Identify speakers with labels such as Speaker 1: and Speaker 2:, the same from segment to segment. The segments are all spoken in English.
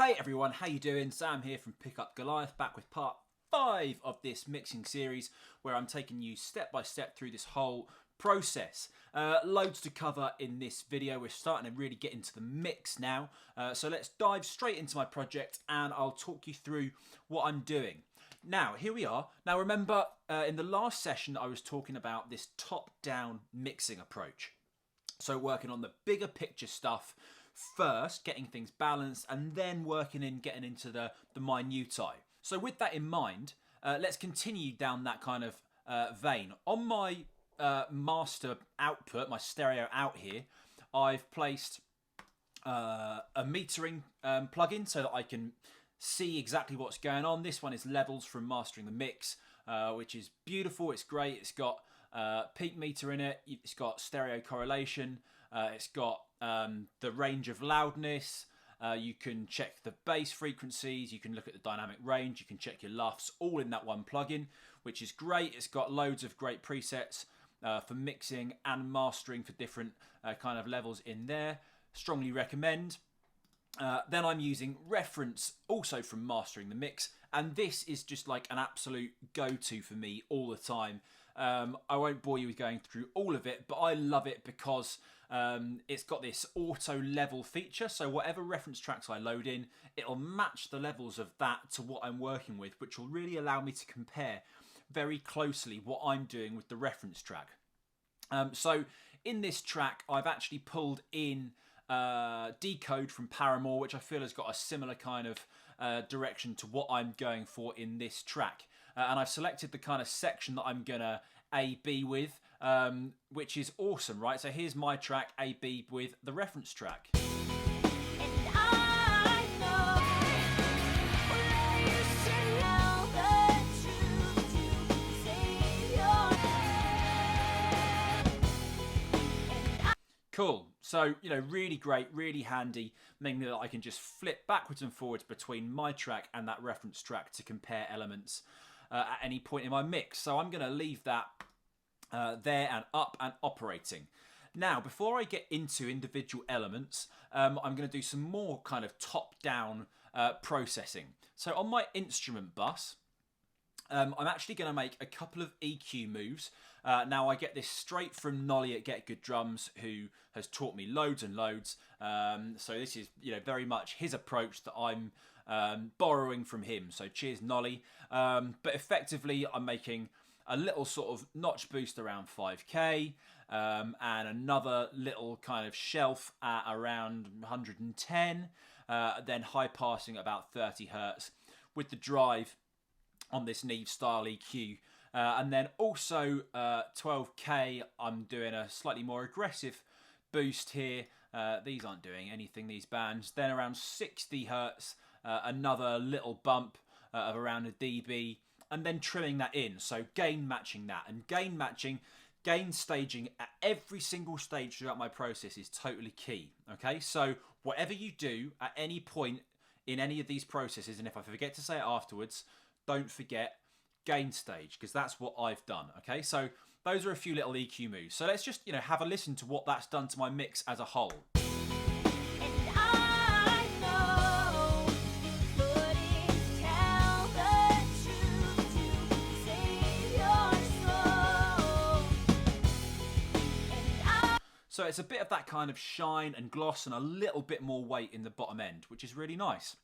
Speaker 1: Hey everyone, how you doing? Sam here from Pick Up Goliath, back with part 5 of this mixing series where I'm taking you step by step through this whole process. Loads to cover in this video. We're starting to really get into the mix now. So let's dive straight into my project and I'll talk you through what I'm doing. Now, here we are. Now remember, in the last session I was talking about this top-down mixing approach. So working on the bigger picture stuff first, getting things balanced, and then getting into the minutiae. So with that in mind, let's continue down that kind of vein. On my master output, my stereo out here, I've placed a metering plugin so that I can see exactly what's going on. This one is levels from Mastering the Mix, which is beautiful. It's great. It's got peak meter in it. It's got stereo correlation. It's got the range of loudness. You can check the bass frequencies. You can look at the dynamic range. You can check your LUFS, all in that one plugin, which is great. It's got loads of great presets for mixing and mastering for different kind of levels in there. Strongly recommend. Then I'm using Reference, also from Mastering the Mix, and this is just like an absolute go-to for me all the time. I won't bore you with going through all of it, but I love it because it's got this auto level feature, so whatever reference tracks I load in, it'll match the levels of that to what I'm working with, which will really allow me to compare very closely what I'm doing with the reference track. So in this track, I've actually pulled in Decode from Paramore, which I feel has got a similar kind of direction to what I'm going for in this track. And I've selected the kind of section that I'm gonna A-B with, which is awesome, right? So here's my track, A-B with the reference track. Cool. So, you know, really great, really handy, meaning that I can just flip backwards and forwards between my track and that reference track to compare elements at any point in my mix. So I'm going to leave that there and up and operating. Now, before I get into individual elements, I'm going to do some more kind of top-down processing. So on my instrument bus, I'm actually going to make a couple of EQ moves. Now, I get this straight from Nolly at Get Good Drums, who has taught me loads and loads. So this is, you know, very much his approach that I'm borrowing from him. So cheers, Nolly. But effectively, I'm making a little sort of notch boost around 5K, and another little kind of shelf at around 110, then high passing at about 30 Hertz with the drive on this Neve style EQ, and then also 12K, I'm doing a slightly more aggressive boost here. These aren't doing anything, these bands. Then around 60 Hertz, another little bump of around a dB, and then trimming that in, so gain matching that. And gain staging at every single stage throughout my process is totally key, okay? So whatever you do at any point in any of these processes, and if I forget to say it afterwards, don't forget gain stage, because that's what I've done, okay? So those are a few little EQ moves. So let's just, you know, have a listen to what that's done to my mix as a whole. So it's a bit of that kind of shine and gloss and a little bit more weight in the bottom end, which is really nice.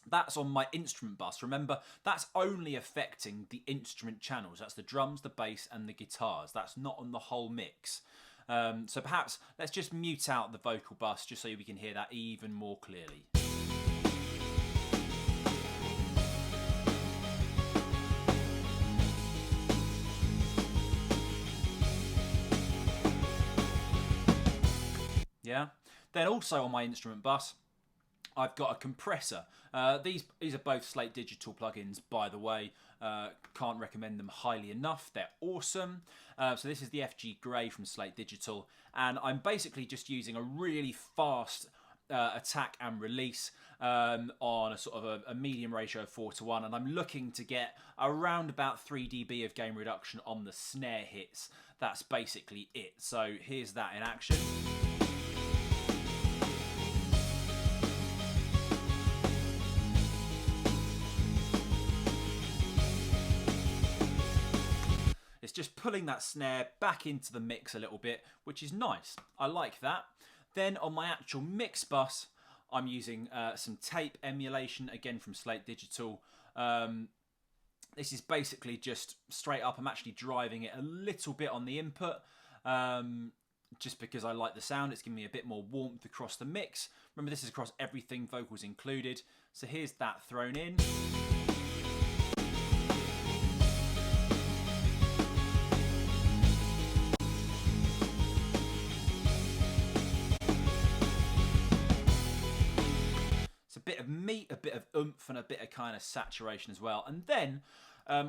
Speaker 1: That's on my instrument bus. Remember, that's only affecting the instrument channels. That's the drums, the bass, and the guitars. That's not on the whole mix. So perhaps let's just mute out the vocal bus just so we can hear that even more clearly. Yeah. Then also on my instrument bus, I've got a compressor. These are both Slate Digital plugins, by the way. Can't recommend them highly enough. They're awesome. So this is the FG Grey from Slate Digital, and I'm basically just using a really fast attack and release on a sort of a medium ratio of 4:1, and I'm looking to get around about 3 dB of gain reduction on the snare hits. That's basically it. So here's that in action. just pulling that snare back into the mix a little bit, which is nice. I like that. Then on my actual mix bus, I'm using some tape emulation, again from Slate Digital. This is basically just straight up. I'm actually driving it a little bit on the input, just because I like the sound. It's giving me a bit more warmth across the mix. Remember, this is across everything, vocals included. So here's that thrown in. Bit of meat, a bit of oomph, and a bit of kind of saturation as well. And then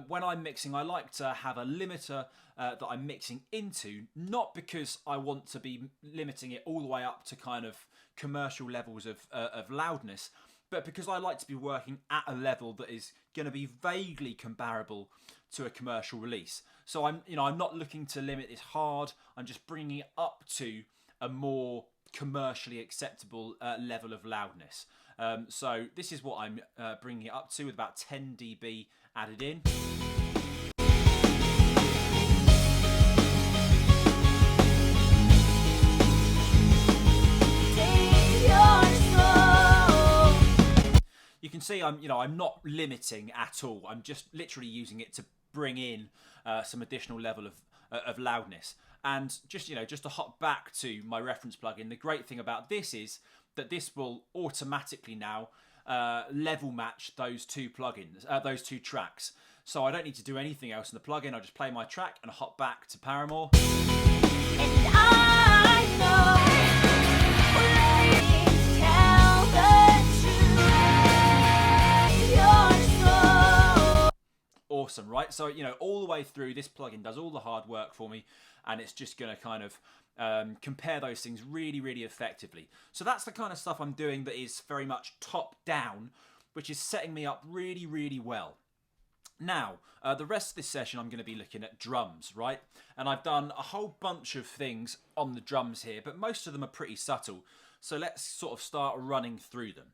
Speaker 1: when I'm mixing, I like to have a limiter that I'm mixing into, not because I want to be limiting it all the way up to kind of commercial levels of loudness, but because I like to be working at a level that is going to be vaguely comparable to a commercial release. So I'm not looking to limit this hard. I'm just bringing it up to a more commercially acceptable level of loudness. So this is what I'm bringing it up to, with about 10 dB added in. You can see I'm not limiting at all. I'm just literally using it to bring in some additional level of loudness. And just to hop back to my reference plugin, the great thing about this is that this will automatically now level match those two plugins, those two tracks. So I don't need to do anything else in the plugin. I just play my track and hop back to Paramore. And I know awesome, right? So all the way through, this plugin does all the hard work for me, and it's just going to kind of compare those things really, really effectively. So that's the kind of stuff I'm doing that is very much top down, which is setting me up really, really well. Now, the rest of this session, I'm going to be looking at drums, right? And I've done a whole bunch of things on the drums here, but most of them are pretty subtle. So let's sort of start running through them.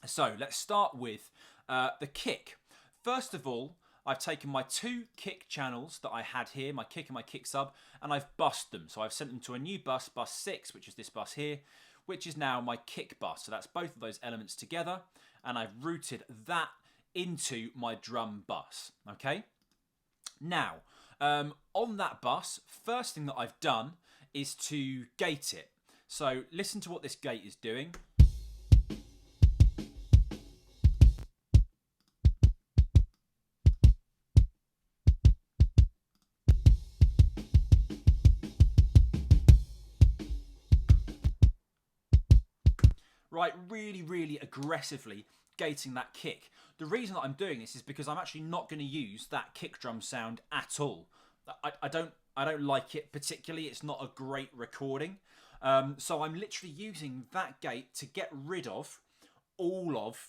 Speaker 1: So let's start with the kick. First of all, I've taken my two kick channels that I had here, my kick and my kick sub, and I've bussed them. So I've sent them to a new bus, bus 6, which is this bus here, which is now my kick bus. So that's both of those elements together, and I've routed that into my drum bus, okay? Now, on that bus, first thing that I've done is to gate it. So listen to what this gate is doing. Right, really, really aggressively gating that kick. The reason that I'm doing this is because I'm actually not going to use that kick drum sound at all. I don't like it particularly. It's not a great recording. So I'm literally using that gate to get rid of all of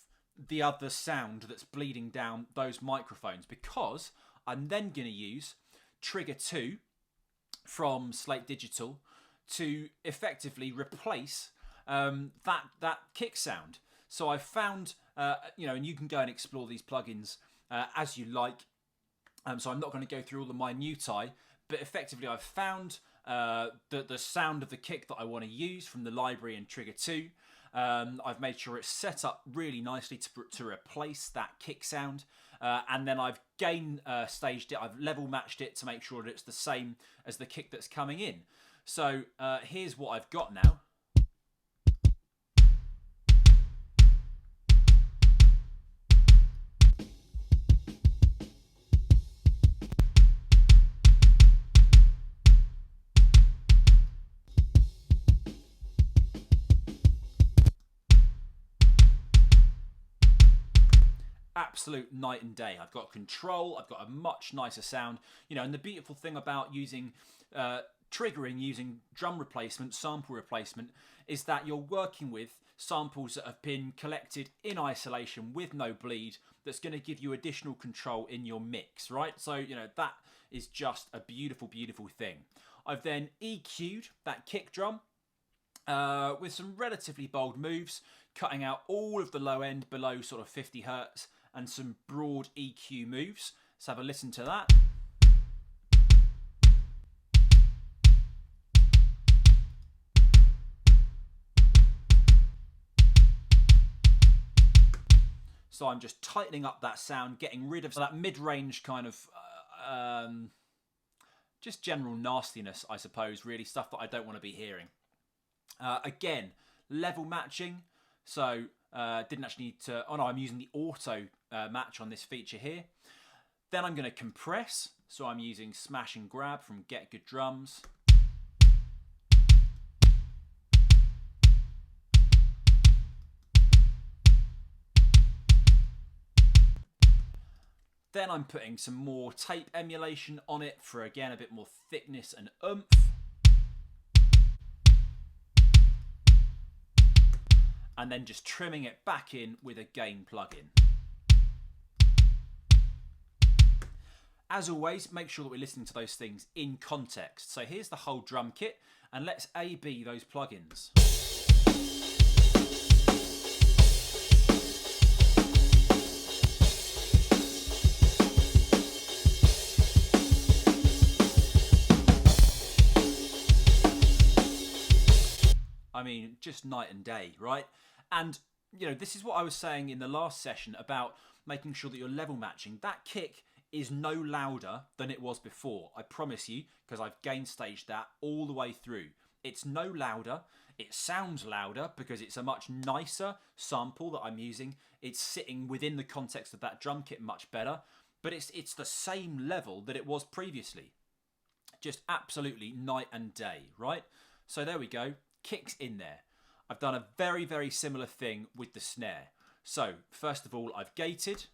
Speaker 1: the other sound that's bleeding down those microphones, because I'm then going to use Trigger 2 from Slate Digital to effectively replace that kick sound. So I've found, and you can go and explore these plugins as you like. So I'm not going to go through all the minutiae, but effectively I've found the sound of the kick that I want to use from the library in Trigger 2. I've made sure it's set up really nicely to replace that kick sound. And then I've gain staged it, I've level matched it to make sure that it's the same as the kick that's coming in. So here's what I've got now. Absolute night and day. I've got control, I've got a much nicer sound, and the beautiful thing about using triggering using drum replacement, sample replacement, is that you're working with samples that have been collected in isolation with no bleed. That's going to give you additional control in your mix, right? So that is just a beautiful, beautiful thing. I've then EQ'd that kick drum with some relatively bold moves, cutting out all of the low end below sort of 50 hertz and some broad EQ moves. Let's have a listen to that. So I'm just tightening up that sound, getting rid of that mid-range kind of just general nastiness, I suppose, really, stuff that I don't want to be hearing. Again, level matching. So didn't actually need to... Oh no, I'm using the auto match on this feature here. Then I'm going to compress. So I'm using smash and grab from Get Good Drums. Then I'm putting some more tape emulation on it for, again, a bit more thickness and oomph. And then just trimming it back in with a gain plugin. As always, make sure that we're listening to those things in context. So here's the whole drum kit, and let's A/B those plugins. I mean, just night and day, right? And, you know, this is what I was saying in the last session about making sure that you're level matching. That kick is no louder than it was before. I promise you, because I've gain staged that all the way through. It's no louder. It sounds louder because it's a much nicer sample that I'm using. It's sitting within the context of that drum kit much better. But it's the same level that it was previously. Just absolutely night and day, right? So there we go. Kicks in there. I've done a very, very similar thing with the snare. So, first of all, I've gated.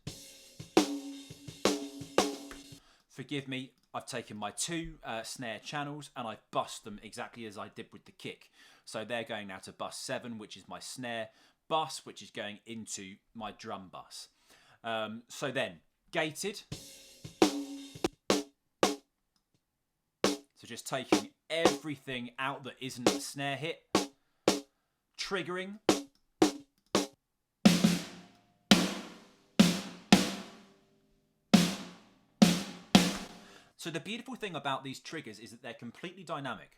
Speaker 1: Forgive me, I've taken my two snare channels and I've bussed them exactly as I did with the kick. So they're going now to bus 7, which is my snare bus, which is going into my drum bus. So then, gated. So just taking everything out that isn't a snare hit. Triggering. So the beautiful thing about these triggers is that they're completely dynamic.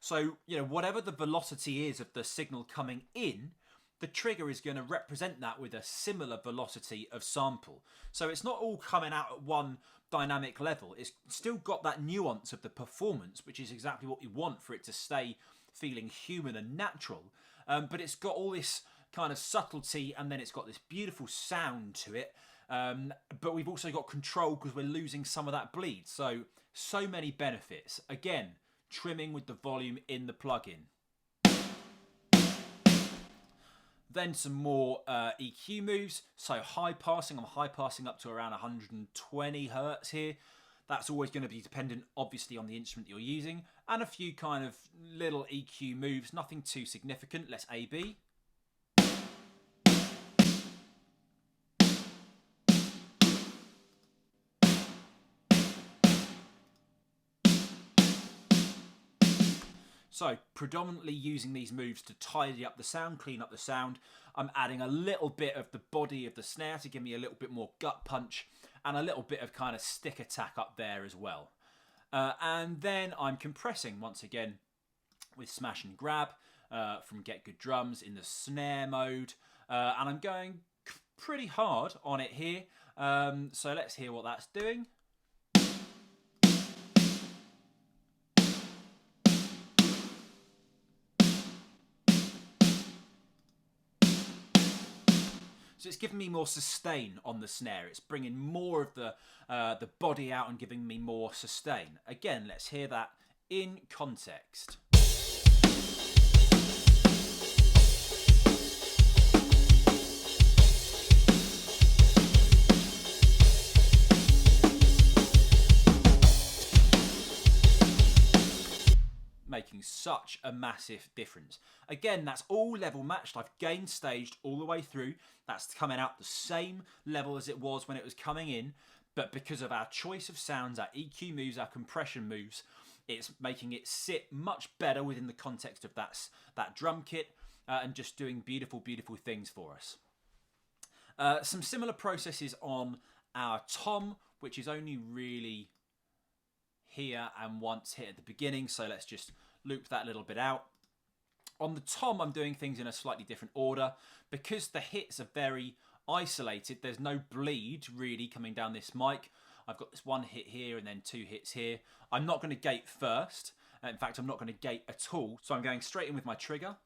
Speaker 1: So, you know, whatever the velocity is of the signal coming in, the trigger is going to represent that with a similar velocity of sample. So it's not all coming out at one dynamic level. It's still got that nuance of the performance, which is exactly what you want for it to stay feeling human and natural. But it's got all this kind of subtlety, and then it's got this beautiful sound to it. But we've also got control because we're losing some of that bleed. So many benefits. Again, trimming with the volume in the plugin. Then some more EQ moves. So high passing, I'm high passing up to around 120 hertz here. That's always going to be dependent, obviously, on the instrument you're using. And a few kind of little EQ moves, nothing too significant. Let's A/B. So, predominantly using these moves to tidy up the sound, clean up the sound. I'm adding a little bit of the body of the snare to give me a little bit more gut punch and a little bit of kind of stick attack up there as well. And then I'm compressing once again with smash and grab from Get Good Drums in the snare mode. And I'm going pretty hard on it here. So let's hear what that's doing. So it's giving me more sustain on the snare. It's bringing more of the body out and giving me more sustain. Again, let's hear that in context. Making such a massive difference. Again, that's all level matched. I've gain staged all the way through. That's coming out the same level as it was when it was coming in, but because of our choice of sounds, our EQ moves, our compression moves, it's making it sit much better within the context of that drum kit and just doing beautiful, beautiful things for us. Some similar processes on our tom, which is only really here and once hit at the beginning, so let's just loop that little bit out. On the tom, I'm doing things in a slightly different order because the hits are very isolated. There's no bleed really coming down this mic. I've got this one hit here and then 2 hits here. I'm not going to gate first. In fact, I'm not going to gate at all. So I'm going straight in with my trigger.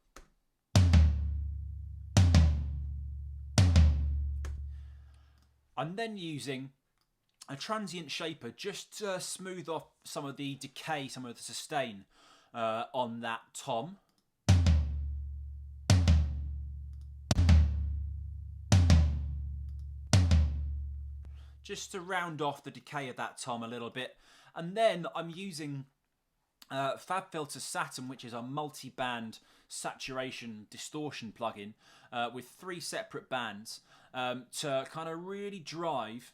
Speaker 1: I'm then using a transient shaper just to smooth off some of the decay, some of the sustain on that tom. Just to round off the decay of that tom a little bit. And then I'm using FabFilter Saturn, which is a multi-band saturation distortion plugin with 3 separate bands to kind of really drive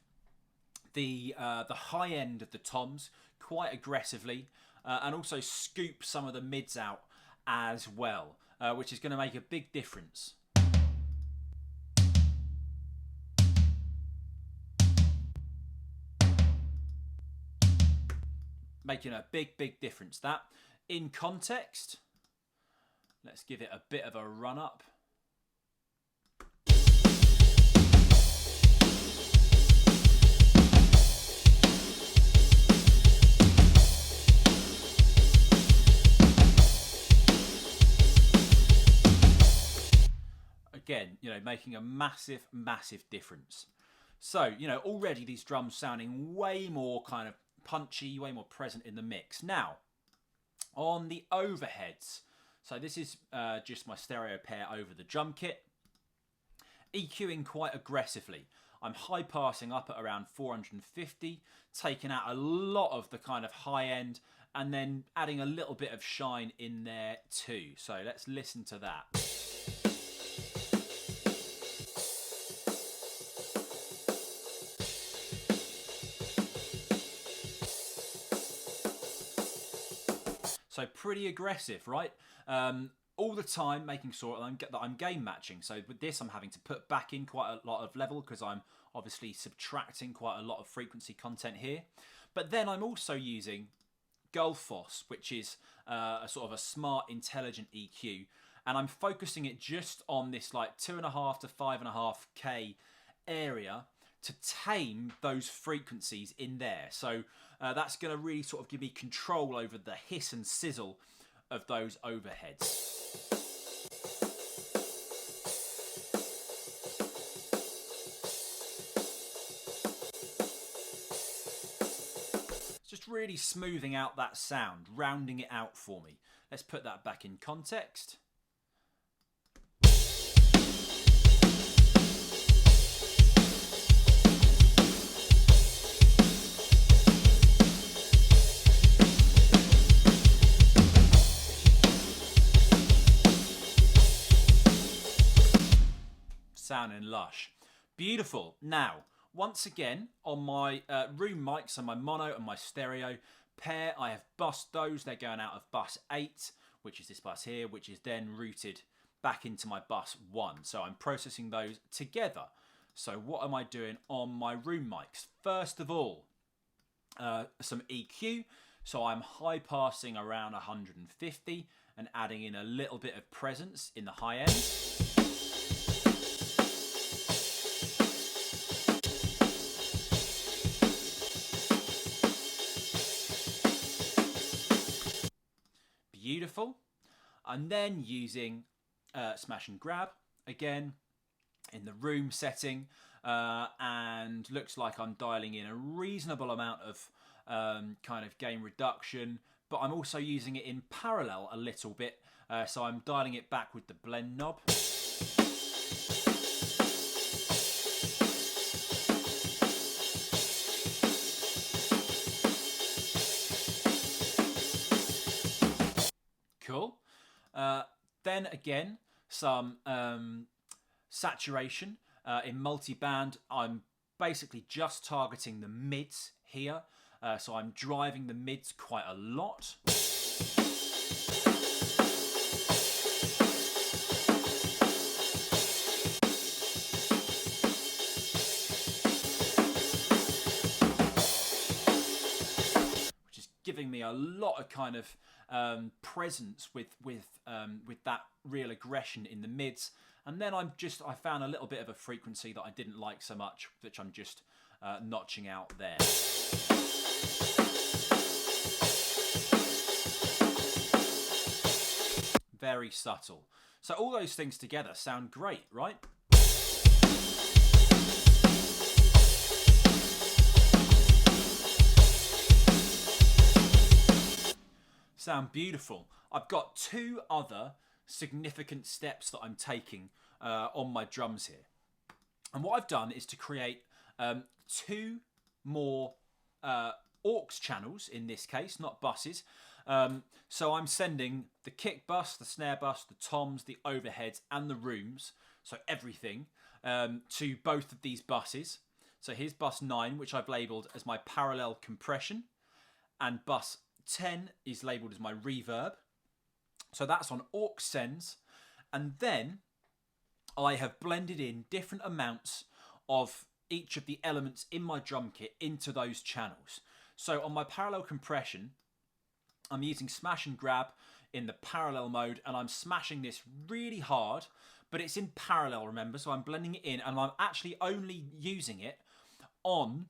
Speaker 1: the high end of the toms quite aggressively and also scoop some of the mids out as well, which is going to make a big difference. Making a big difference. That in context, let's give it a bit of a run up. Again, you know, making a massive difference. So, you know, already these drums sounding way more kind of punchy, way more present in the mix. Now, on the overheads, so this is just my stereo pair over the drum kit, EQing quite aggressively. I'm high passing up at around 450, taking out a lot of the kind of high end, and then adding a little bit of shine in there too. So let's listen to that. So pretty aggressive, right? All the time making sure that I'm game matching. So with this, I'm having to put back in quite a lot of level because I'm obviously subtracting quite a lot of frequency content here. But then I'm also using Gullfoss, which is a sort of a smart, intelligent EQ. And I'm focusing it just on this like 2.5 to 5.5K area to tame those frequencies in there. So that's going to really sort of give me control over the hiss and sizzle of those overheads. Just really smoothing out that sound, rounding it out for me. Let's put that back in context. Sounding lush. Beautiful. Now, once again, on my room mics, so my mono and my stereo pair, I have bussed those. They're going out of bus 8, which is this bus here, which is then routed back into my bus 1. So I'm processing those together. So what am I doing on my room mics? First of all, some EQ. So I'm high passing around 150 and adding in a little bit of presence in the high end. Beautiful. I'm then using smash and grab again in the room setting, and looks like I'm dialing in a reasonable amount of kind of gain reduction, but I'm also using it in parallel a little bit, so I'm dialing it back with the blend knob. Cool. Then again, some saturation in multi-band. I'm basically just targeting the mids here, so I'm driving the mids quite a lot. Which is giving me a lot of kind of presence with that real aggression in the mids, And then I found a little bit of a frequency that I didn't like so much, which I'm just notching out there. Very subtle. So all those things together sound great, right? Sound beautiful. I've got two other significant steps that I'm taking on my drums here. And what I've done is to create two more aux channels, in this case, not buses. So I'm sending the kick bus, the snare bus, the toms, the overheads, and the rooms, so everything, to both of these buses. So here's bus 9, which I've labelled as my parallel compression, and bus 10 is labelled as my reverb. So that's on aux sends, and then I have blended in different amounts of each of the elements in my drum kit into those channels. So on my parallel compression, I'm using smash and grab in the parallel mode, and I'm smashing this really hard, but it's in parallel, remember, so I'm blending it in, and I'm actually only using it on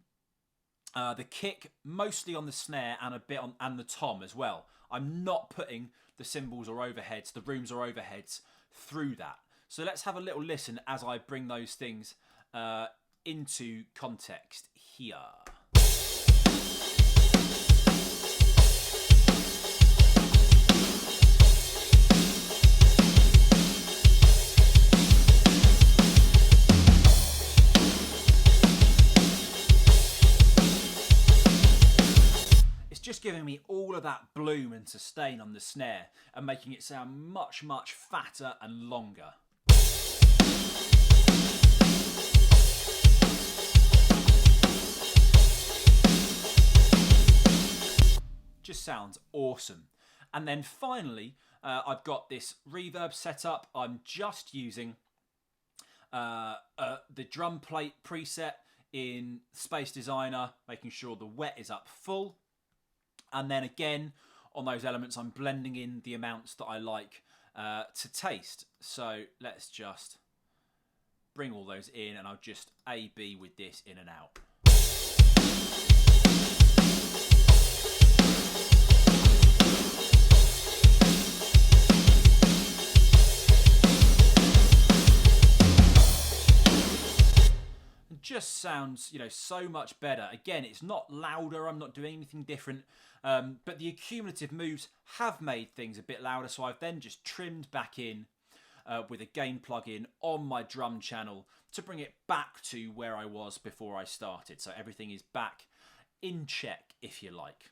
Speaker 1: the kick, mostly on the snare, and a bit on the tom as well. I'm not putting the cymbals or overheads, the rooms or overheads through that. So let's have a little listen as I bring those things into context here. Just giving me all of that bloom and sustain on the snare and making it sound much, much fatter and longer. Just sounds awesome. And then finally, I've got this reverb set up. I'm just using the drum plate preset in Space Designer, making sure the wet is up full. And then again, on those elements, I'm blending in the amounts that I like to taste. So let's just bring all those in, and I'll just A-B with this in and out. Just sounds, so much better. Again, it's not louder, I'm not doing anything different, but the accumulative moves have made things a bit louder, so I've then just trimmed back in with a gain plugin on my drum channel to bring it back to where I was before I started. So everything is back in check, if you like.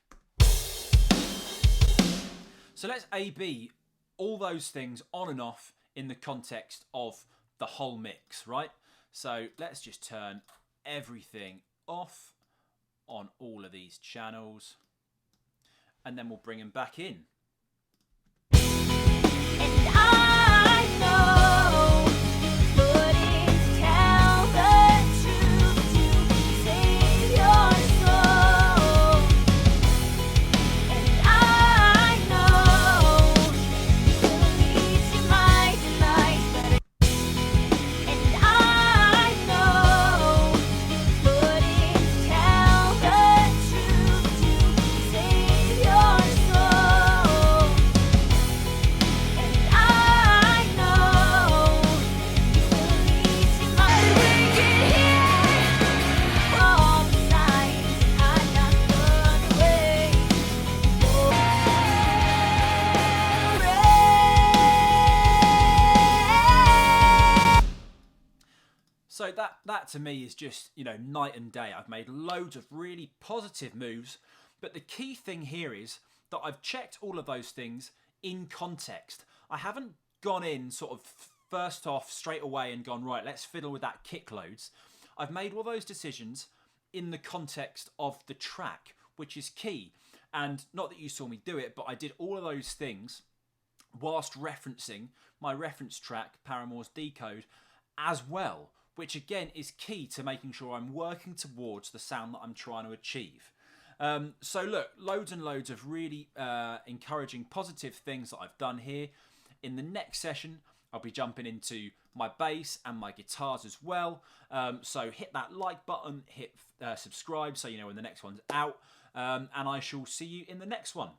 Speaker 1: So let's A-B all those things on and off in the context of the whole mix, right? So let's just turn everything off on all of these channels, and then we'll bring them back in. And I know, couldn't tell the truth to save your soul. And I know, will lead to my demise, but and I know, couldn't tell the truth to save your soul. And I know, will lead to my all the signs I'm not gonna wait. So that to me is just, night and day. I've made loads of really positive moves, but the key thing here is that I've checked all of those things in context. I haven't gone in sort of first off straight away and gone, right, let's fiddle with that kick loads. I've made all those decisions in the context of the track, which is key. And not that you saw me do it, but I did all of those things whilst referencing my reference track, Paramore's Decode, as well, which again is key to making sure I'm working towards the sound that I'm trying to achieve. So look, loads and loads of really encouraging positive things that I've done here. In the next session, I'll be jumping into my bass and my guitars as well. So hit that like button, hit subscribe so you know when the next one's out, and I shall see you in the next one.